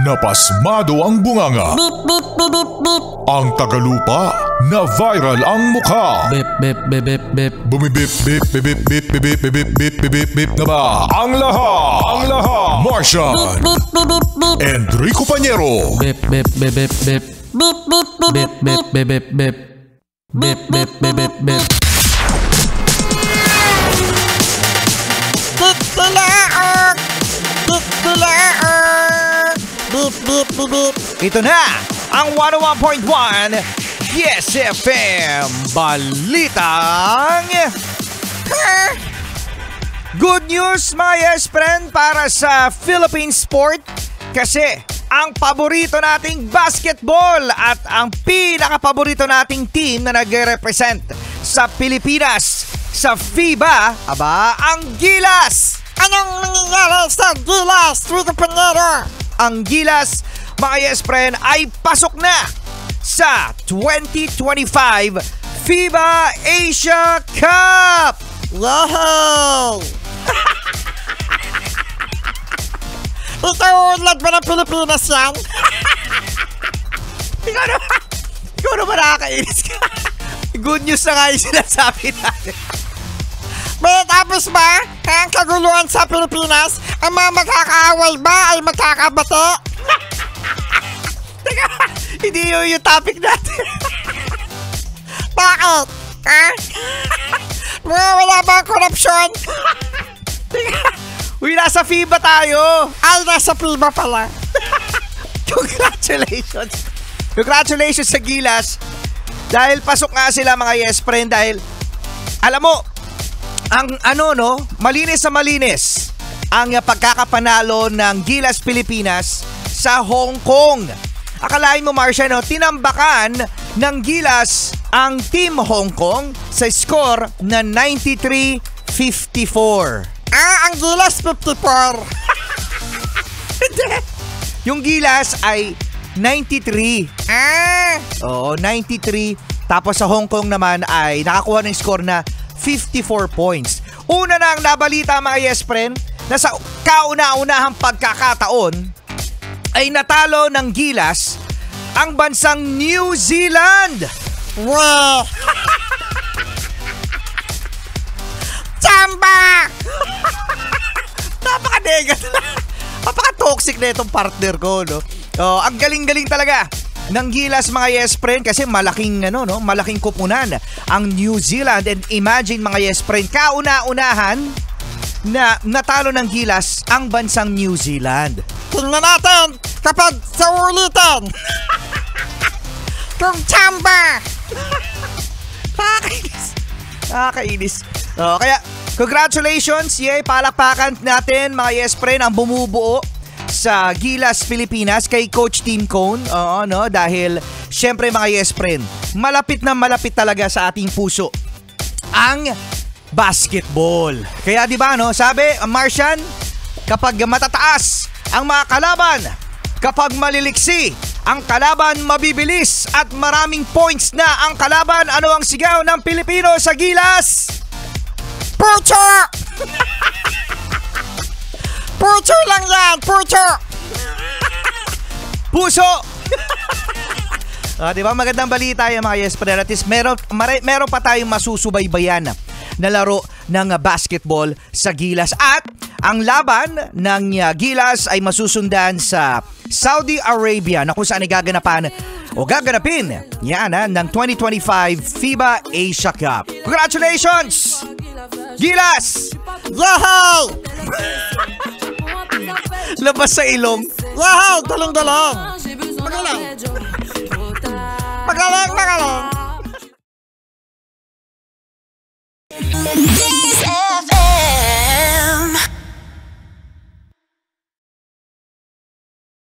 napasmado ang bunganga. Beep, beep, beep, beep, beep. Ang tagalupa, na viral ang mukha. Bip, bip, bip, bip, bip. Bumibip, bip, bip, bip, bip, bip, bip, bip, bip, bip, bip na ba? Ang lahat, Martian, Beep, beep, beep, beep. Enrico Pañero, Bip, bip, bip, bip, bip. Beep, beep, beep, Bip, bip, bip, bip, bip. Bip, bip, bip, bip, bip. Titilaok! Titilaok! Beep, beep, beep, beep. Ito na ang 101.1 Yes FM Balitang Good news mga yes friend para sa Philippine sport kasi ang paborito nating basketball at ang pinaka-paborito nating team na nagre-represent sa Pilipinas sa FIBA, ang Gilas! Anong nangyayari sa Gilas, Rico Pañero? Ang Gilas, mga yes friend, ay pasok na sa 2025 FIBA Asia Cup! Yay! Ikaw ulat ba ng Pilipinas yan? Ikaw naman nakakainis ka. Good news na nga yung sinasabi natin. May tapos ba ang kaguluhan sa Pilipinas? Ang mga magkakaaway ba ay magkakabate? Teka, hindi yun yung topic natin. Bakit? Ha? Wala ba ang korupsyon? Uy, nasa FIBA tayo. Ay, nasa FIBA pala. Congratulations. Congratulations sa Gilas. Dahil pasok nga sila mga yes friend dahil alam mo, ang malinis sa malinis ang pagkakapanalo ng Gilas Pilipinas sa Hong Kong. Akalain mo Marcia, tinambakan ng Gilas ang Team Hong Kong sa score na 93-54. Ang Gilas 54. Hindi. Yung Gilas ay 93. Oo, 93. Tapos sa Hong Kong naman ay nakakuha ng score na 54 points. Una na ang nabalita mga yes friend na sa kauna-unahang pagkakataon ay natalo ng Gilas ang bansang New Zealand. Wow! Chamba! Napaka-negative. Napaka-toxic na itong partner ko, no? Oh, ang galing-galing talaga ng Gilas mga yes friend kasi malaking malaking kupunan ang New Zealand and imagine mga yes friend kauna-unahan na natalo ng Gilas ang bansang New Zealand. Tingnan natin kapag sa ulitin. Kung chamba. Nakakainis. Oh, kaya congratulations, palakpakan natin mga yes friend ang bumubuo sa Gilas Pilipinas kay Coach Tim Cone. Dahil syempre mga yes friend, malapit na malapit talaga sa ating puso ang basketball. Kaya di ba sabi Martian, kapag matataas ang mga kalaban, kapag maliliksi ang kalaban, mabibilis at maraming points na ang kalaban, ano ang sigaw ng Pilipino sa Gilas? Pucho! Pucho lang yan! Pucho! Puso! Di ba magandang balita yung mga yes friend. At least meron pa tayong masusubaybayan na laro ng basketball sa Gilas. At ang laban ng Gilas ay masusundan sa Saudi Arabia na kung saan gaganapin yan ng 2025 FIBA Asia Cup. Congratulations! Gilas! Yay! Labas sa ilong. Yay! Galing-galing! Magaling! Magaling! Yes, FM.